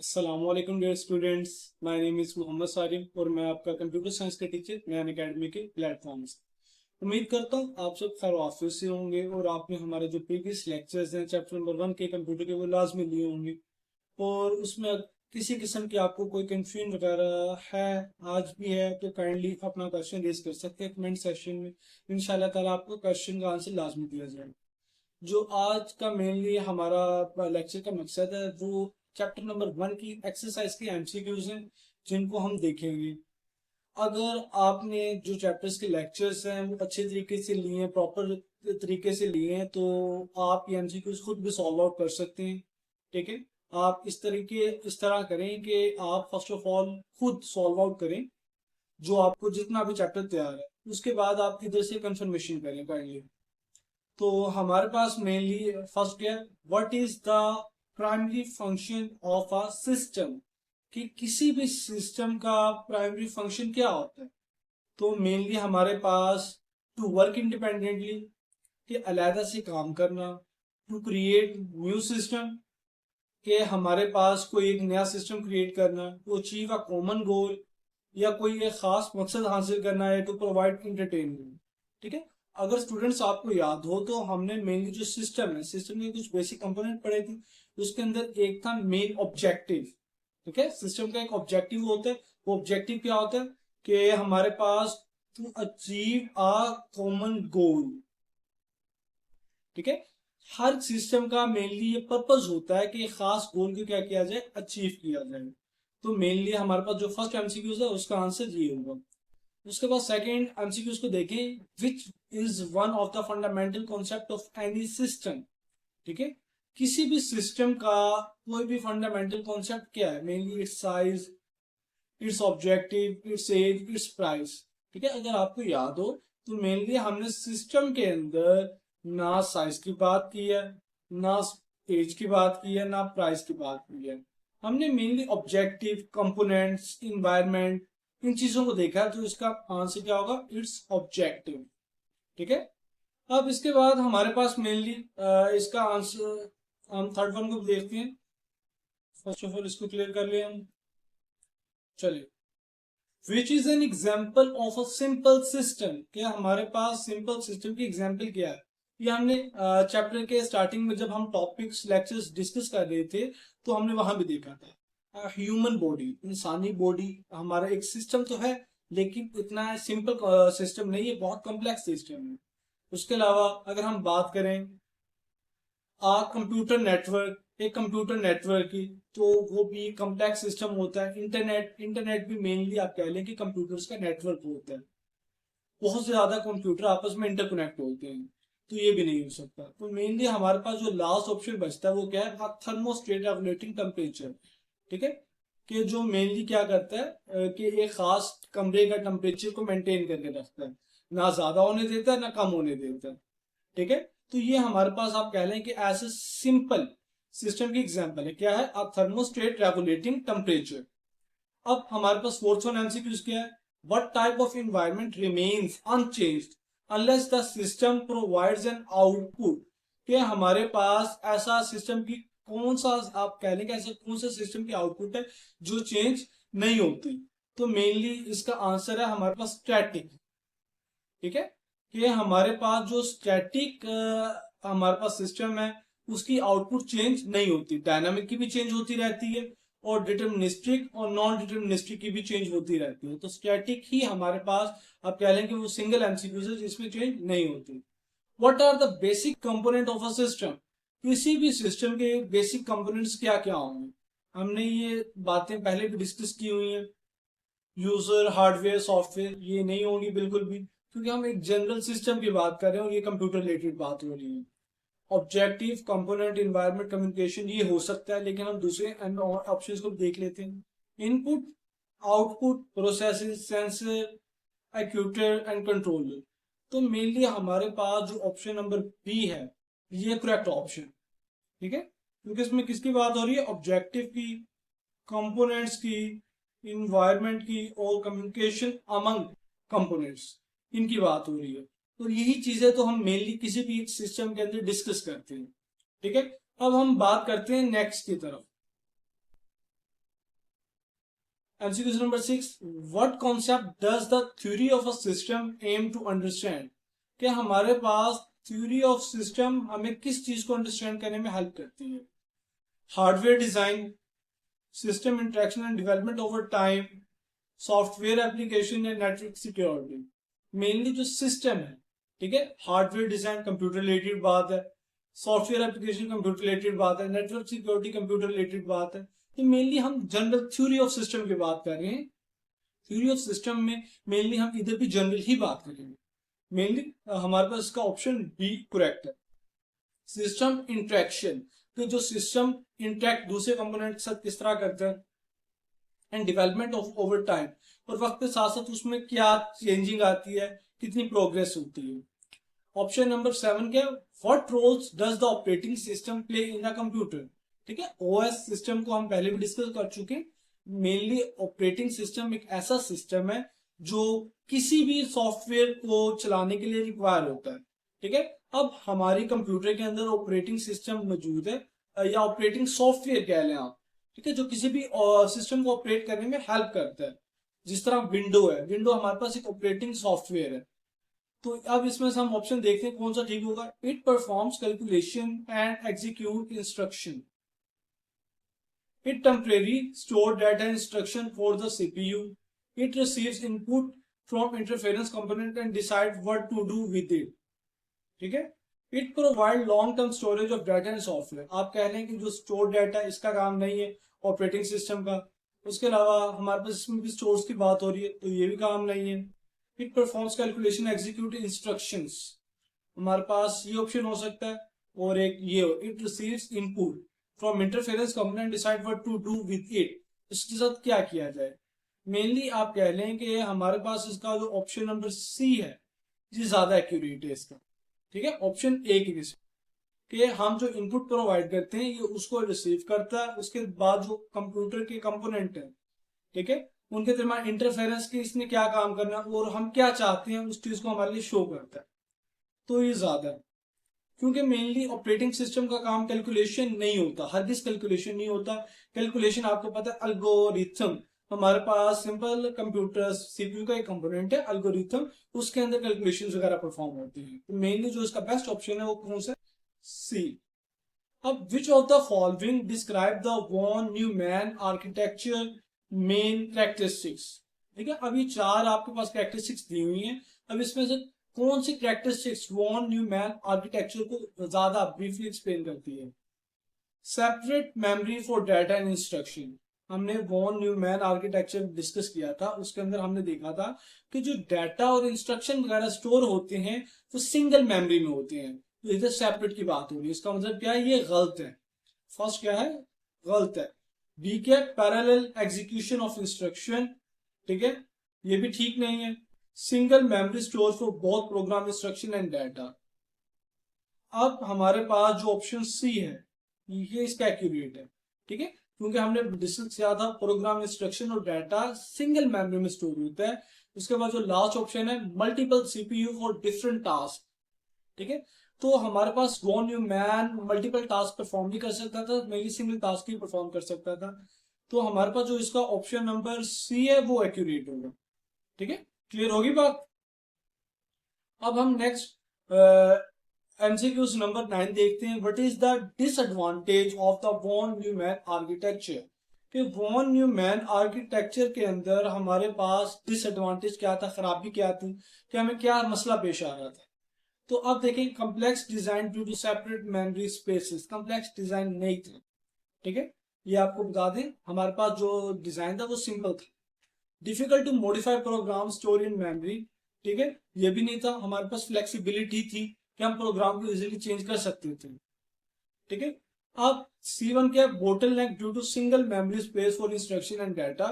अस्सलामुअलैकुम dear students, my name is Mohammad Sarim और मैं आपका कंप्यूटर साइंस का टीचर मैन एकेडमी के प्लेटफॉर्म से। उम्मीद करता हूँ आप सब खैर ऑफिस से होंगे और आपने हमारे जो प्रीवियस लेक्चर्स हैं चैप्टर नंबर 1 के कंप्यूटर के वो लाजमी लिए होंगे और उसमें किसी किस्म की आपको कोई कंफ्यूजन वगैरह है, आज भी है, तो काइंडली अपना क्वेश्चन रेज कर सकते हैं कमेंट सेक्शन में। इंशाल्लाह ताला आपको क्वेश्चन का आंसर लाजमी दिया जाएगा। जो आज का मेनली हमारा लेक्चर का मकसद है वो चैप्टर नंबर 1 की एक्सरसाइज के एमसीक्यूज हैं जिनको हम देखेंगे। अगर आपने जो चैप्टर्स के लेक्चर्स हैं वो अच्छे तरीके से लिए हैं, प्रॉपर तरीके से लिए हैं, तो आप ये एमसीक्यूज खुद भी सॉल्व आउट कर सकते हैं। ठीक है, आप इस तरह करें कि आप फर्स्ट ऑफ ऑल खुद सॉल्व आउट करें जो आपको जितना भी चैप्टर तैयार है, उसके बाद आप इधर से कंफर्मेशन करें काइंडली। तो हमारे पास मेनली फर्स्ट क्या है, what is the primary function of a system, कि किसी भी सिस्टम का प्राइमरी फंक्शन क्या होता है। तो मेनली हमारे पास टू वर्क इंडिपेंडेंटली, कि अलहदा से काम करना, टू क्रिएट न्यू सिस्टम, कि हमारे पास कोई एक नया सिस्टम क्रिएट करना, to achieve a common goal, या कोई एक खास मकसद हासिल करना है, टू प्रोवाइड इंटरटेनमेंट। ठीक है, अगर स्टूडेंट्स आपको याद हो तो हमने मेनली जो सिस्टम है, सिस्टम के कुछ बेसिक कंपोनेंट पढ़े थे। उसके अंदर एक था मेन ऑब्जेक्टिव। ठीक है, सिस्टम का एक ऑब्जेक्टिव होता है। वो ऑब्जेक्टिव क्या होता है कि हमारे पास to achieve a common goal. ठीक है, हर सिस्टम का मेनली ये पर्पस होता है कि एक खास गोल को क्या किया जाए, अचीव किया जाए। तो मेनली हमारे पास जो फर्स्ट एमसीक्यूज है उसका आंसर ये होगा। उसके बाद सेकेंड एमसीक्यूज को देखें, which is one of the fundamental concept of any system. ठीक है, किसी भी सिस्टम का कोई भी फंडामेंटल कॉन्सेप्ट क्या है, mainly it's size, it's objective, it's age, it's price. ठीक है, अगर आपको याद हो तो मेनली हमने सिस्टम के अंदर ना साइज की बात की है, ना एज की बात की है, ना प्राइस की बात की है। हमने मेनली ऑब्जेक्टिव, कंपोनेंट्स, इन्वायरमेंट, इन चीजों को देखा है। तो इसका आंसर क्या होगा, इट्स ऑब्जेक्टिव। ठीक है, अब इसके बाद हमारे पास मेनली इसका आंसर हम थर्ड वन को देखते हैं। फर्स्ट ऑफ ऑल इसको क्लियर कर लिया हम। चलिए, which is an example of a simple system, क्या हमारे पास सिंपल सिस्टम की एग्जाम्पल क्या है। ये हमने चैप्टर के स्टार्टिंग में जब हम टॉपिक्स लेक्चर्स डिस्कस कर रहे थे तो हमने वहां भी देखा था। ह्यूमन बॉडी, इंसानी बॉडी हमारा एक सिस्टम तो है, लेकिन इतना सिंपल सिस्टम नहीं है, बहुत कॉम्प्लेक्स सिस्टम है। उसके अलावा अगर हम बात करें कंप्यूटर नेटवर्क, एक कंप्यूटर नेटवर्क की, तो वो भी कॉम्प्लेक्स सिस्टम होता है। इंटरनेट भी मेनली आप कह लें कि कंप्यूटर्स का नेटवर्क होता है। बहुत से ज्यादा कंप्यूटर आपस में इंटरकनेक्ट होते हैं, तो ये भी नहीं हो सकता। तो मेनली हमारे पास जो लास्ट ऑप्शन बचता है वो क्या है, थर्मोस्टेट रेगुलेटिंग टेम्परेचर। ठीक है, कि जो मेनली क्या करता है कि एक खास कमरे का टेम्परेचर को मेंटेन करके रखता है, ना ज्यादा होने देता है ना कम होने देता है। ठीक है, तो ये हमारे पास आप कह लें कि ऐसे सिंपल सिस्टम की एग्जांपल है, क्या है, अ थर्मोस्टेट रेगुलेटिंग टेम्परेचर। अब हमारे पास फोर्थ वन एमसीक्यूज क्या है, what type of environment remains unchanged unless the system provides an output, कि हमारे पास ऐसा सिस्टम की कौन सा, आप कह लें कि ऐसा कौन सा सिस्टम की आउटपुट है जो चेंज नहीं होती। तो मेनली इसका आंसर है हमारे पास स्टैटिक। ठीक है, कि हमारे पास जो स्टैटिक हमारे पास सिस्टम है उसकी आउटपुट चेंज नहीं होती, डायनामिक की भी चेंज होती रहती है और डिटर्मिनिस्टिक और नॉन डिटर्मिनिस्टिक की भी चेंज होती रहती है। तो स्टैटिक ही हमारे पास आप कह लें कि वो सिंगल एमसीक्यू है जिसमें चेंज नहीं होती। What are the basic component of a system, किसी भी सिस्टम के बेसिक कंपोनेंट्स क्या क्या होंगे। हमने ये बातें पहले भी डिस्कस की हुई हैं। यूजर, हार्डवेयर, सॉफ्टवेयर, ये नहीं होंगी बिल्कुल भी, क्योंकि हम एक जनरल सिस्टम की बात कर रहे हैं और ये कंप्यूटर रिलेटेड बात हो रही है। ऑब्जेक्टिव, कंपोनेंट, इन्वायरमेंट, कम्युनिकेशन, ये हो सकता है, लेकिन हम दूसरे ऑप्शंस को देख लेते हैं। Input, output, processor, sensor, actuator and controller. तो मेनली हमारे पास जो ऑप्शन नंबर बी है ये करेक्ट ऑप्शन। ठीक है, क्योंकि इसमें किसकी बात हो रही है, ऑब्जेक्टिव की, कंपोनेंट्स की, इन्वायरमेंट की और कम्युनिकेशन अमंग कंपोनेंट्स, इनकी बात हो रही है। तो यही चीजें तो हम मेनली किसी भी सिस्टम के अंदर डिस्कस करते हैं। ठीक है, अब हम बात करते हैं नेक्स्ट की तरफ। MCQ number 6, what concept does the theory of a system aim to understand? कि हमारे पास थ्योरी ऑफ सिस्टम हमें किस चीज को अंडरस्टैंड करने में हेल्प करती है? Hardware design, system interaction and development over time, software application या नेटवर्क सिक्योरिटी। मेनली जो सिस्टम है, ठीक है, हार्डवेयर डिजाइन कंप्यूटर रिलेटेड बात है, सॉफ्टवेयर एप्लीकेशन कंप्यूटर रिलेटेड बात है, नेटवर्क सिक्योरिटी कंप्यूटर रिलेटेड बात है। तो मेनली हम जनरल थ्योरी ऑफ सिस्टम की बात कर रहे हैं। थ्योरी ऑफ सिस्टम में मेनली हम इधर भी जनरल ही बात करेंगे। मेनली हमारे पास इसका ऑप्शन बी करेक्ट है। सिस्टम इंटरेक्शन, तो जो सिस्टम इंटरेक्ट दूसरे कंपोनेंट के साथ किस तरह करता है, and development of over time, और वक्त के साथ साथ उसमें क्या चेंजिंग आती है, कितनी प्रोग्रेस होती है। ऑप्शन नंबर 7 क्या, what roles does the operating system play in a computer? ठीक है, ओएस सिस्टम को हम पहले भी डिस्कस कर चुके हैं। मेनली ऑपरेटिंग सिस्टम एक ऐसा सिस्टम है जो किसी भी सॉफ्टवेयर को चलाने के लिए रिक्वायर होता है। ठीक है, अब हमारी कंप्यूटर के अंदर ऑपरेटिंग सिस्टम मौजूद है, या ऑपरेटिंग सॉफ्टवेयर कह लें आप, ठीक है, जो किसी भी सिस्टम को ऑपरेट करने में हेल्प करता है। जिस तरह विंडो है, विंडो हमारे पास एक ऑपरेटिंग सॉफ्टवेयर है। तो अब इसमें से हम ऑप्शन देखते हैं कौन सा ठीक होगा। It performs calculation and execute instruction, it temporary store data instruction for the CPU, it receives input from interference component and decide what to do with it. ठीक है, it provide long term storage of data and software. आप कह रहे हैं कि जो store data इसका काम नहीं है ऑपरेटिंग सिस्टम का। उसके अलावा हमारे पास इसमें भी स्टोर्स की बात हो रही है, तो ये भी काम नहीं है। It performs calculation execute instructions, हमारे पास ये ऑप्शन हो सकता है। और एक ये, it receives input from interference component decide what to do with it, इसके साथ क्या किया जाए। मेनली आप कह लें कि हमारे पास इसका जो ऑप्शन नंबर सी है ये ज्यादा एक्यूरेट है इसका। ठीक है, ऑप्शन ए की किस्म कि हम जो इनपुट प्रोवाइड करते हैं ये उसको रिसीव करता है, उसके बाद जो कंप्यूटर के कंपोनेंट है, ठीक है, उनके दरमियान इंटरफेरेंस के इसने क्या काम करना और हम क्या चाहते हैं उस चीज को हमारे लिए शो करता है। तो ये ज्यादा है, क्योंकि मेनली ऑपरेटिंग सिस्टम का काम कैलकुलेशन नहीं होता, हरगिज कैलकुलेशन नहीं होता। कैलकुलेशन आपको पता है अल्गोरिथम, हमारे पास सिंपल कंप्यूटर सीपीयू का एक कंपोनेंट है अल्गोरिथम, उसके अंदर कैलकुलेशन वगैरह परफॉर्म होती है। तो मेनली जो इसका बेस्ट ऑप्शन है वो कौन सा, सी। अब which of the following describe the von Neumann architecture main characteristics? ठीक है, अभी चार आपके पास कैरेक्टरिस्टिक्स दी हुई हैं। अब इसमें से कौन सी कैरेक्टरिस्टिक्स वॉन न्यूमैन आर्किटेक्चर को ज्यादा ब्रीफली एक्सप्लेन करती है? Separate memory for data and instruction, हमने वॉन न्यूमैन आर्किटेक्चर डिस्कस किया था, उसके अंदर हमने देखा था कि जो डाटा और इंस्ट्रक्शन वगैरह स्टोर होते हैं वो सिंगल मेमोरी में होते हैं। तो इधर सेपरेट की बात हो रही है, इसका मतलब क्या है, ये गलत है। फर्स्ट क्या है, गलत है। बी क्या, पैरेलल एग्जीक्यूशन ऑफ इंस्ट्रक्शन, ठीक है, ये भी ठीक नहीं है। Single memory store for both programme instruction and data. अब हमारे पास जो ऑप्शन सी है ये इसका एक्यूरेट है। ठीक है, क्योंकि हमने डिस्कस किया था प्रोग्राम इंस्ट्रक्शन और डाटा सिंगल मेमोरी में स्टोर होता है। उसके बाद जो लास्ट ऑप्शन है multiple CPU for different task, ठीक है, तो हमारे पास von Neumann multiple task perform भी कर सकता था, मेरी सिंगल टास्क ही परफॉर्म कर सकता था। तो हमारे पास जो इसका ऑप्शन नंबर सी है वो एक्यूरेट होगा। ठीक है, क्लियर होगी बात। अब हम नेक्स्ट एमसीक्यूज नंबर 9 देखते हैं। What is the disadvantage of the von Neumann architecture? कि वॉन न्यूमैन आर्किटेक्चर के अंदर हमारे पास डिसएडवांटेज क्या था, खराबी क्या थी, कि हमें क्या मसला पेश आ रहा था। तो अब देखें, complex design due to separate memory spaces, complex design नहीं था। ठीक है, ये आपको बता दें, हमारे पास जो डिजाइन था वो सिंपल था। Difficult to modify program store in memory, ठीक है, ये भी नहीं था। हमारे पास फ्लेक्सिबिलिटी थी कि हम प्रोग्राम को इजीली चेंज कर सकते थे। ठीक है, अब C1 क्या, bottleneck due to single memory space for instruction and data.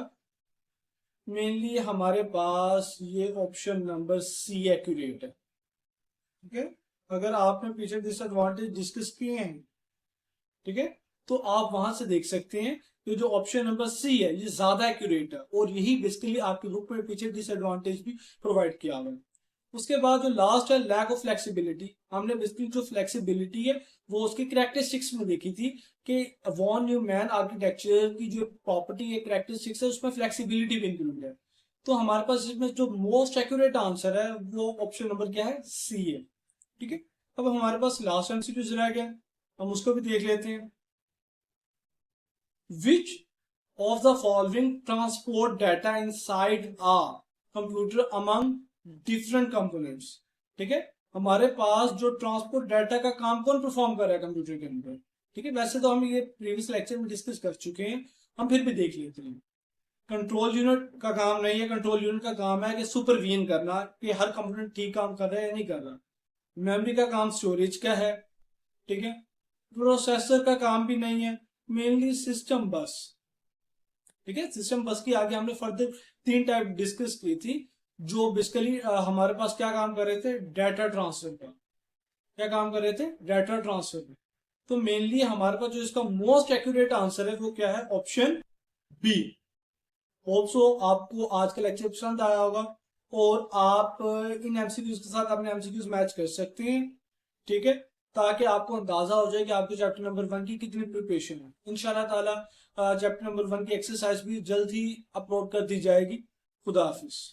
Mainly हमारे पास ये ऑप्शन नंबर सी एक्यूरेट है। ठीक है, अगर आपने पीछे डिसएडवांटेज डिस्कस किए हैं, ठीक है, तो आप वहां से देख सकते हैं कि जो ऑप्शन नंबर सी है ये ज्यादा एक्यूरेट है, और यही बेसिकली आपके बुक में पीछे डिसएडवांटेज भी प्रोवाइड किया हुआ है। उसके बाद जो लास्ट है लैक ऑफ फ्लेक्सिबिलिटी, हमने बेसिकली जो फ्लेक्सिबिलिटी है वो उसकी कैरेक्टरिस्टिक्स में देखी थी कि वॉन न्यूमैन आर्किटेक्चर की जो प्रॉपर्टी है कैरेक्टरिस्टिक्स है उसमें फ्लेक्सिबिलिटी भी इंक्लूड है। तो हमारे पास इसमें जो मोस्ट एक्यूरेट आंसर है वो ऑप्शन नंबर क्या है, सी है। ठीक है, अब हमारे पास लास्ट एमसीक्यूज रह गया, हम उसको भी देख लेते हैं। Which of the following transport data inside a computer among different components. ठीक है, हमारे पास जो ट्रांसपोर्ट डाटा का काम कौन परफॉर्म कर रहा है कंप्यूटर के अंदर। ठीक है, वैसे तो हम ये प्रीवियस लेक्चर में डिस्कस कर चुके हैं, हम फिर भी देख लेते हैं। कंट्रोल यूनिट का काम नहीं है, कंट्रोल यूनिट का काम है कि सुपरवीजन करना कि हर कंपोनेंट ठीक काम कर रहा है या नहीं कर रहा। मेमोरी का काम स्टोरेज का है। ठीक है, प्रोसेसर का काम भी नहीं है, मेनली सिस्टम बस। ठीक है, सिस्टम बस की आगे हमने फर्दर 3 टाइप डिस्कस की थी, जो बेसिकली हमारे पास क्या काम कर रहे थे, डाटा ट्रांसफर का। क्या काम कर रहे थे, डाटा ट्रांसफर का। तो मेनली हमारे पास जो इसका मोस्ट एक्यूरेट आंसर है वो क्या है, ऑप्शन बी। होप सो आपको आज का लेक्चर पसंद आया होगा और आप इन एमसीक्यूज के साथ अपने एमसीक्यूज मैच कर सकते हैं। ठीक है, ताकि आपको अंदाजा हो जाए कि आपके चैप्टर नंबर 1 की कितनी प्रिपरेशन है। इंशाल्लाह ताला चैप्टर नंबर 1 की एक्सरसाइज भी जल्द ही अपलोड कर दी जाएगी। खुदा हाफिज।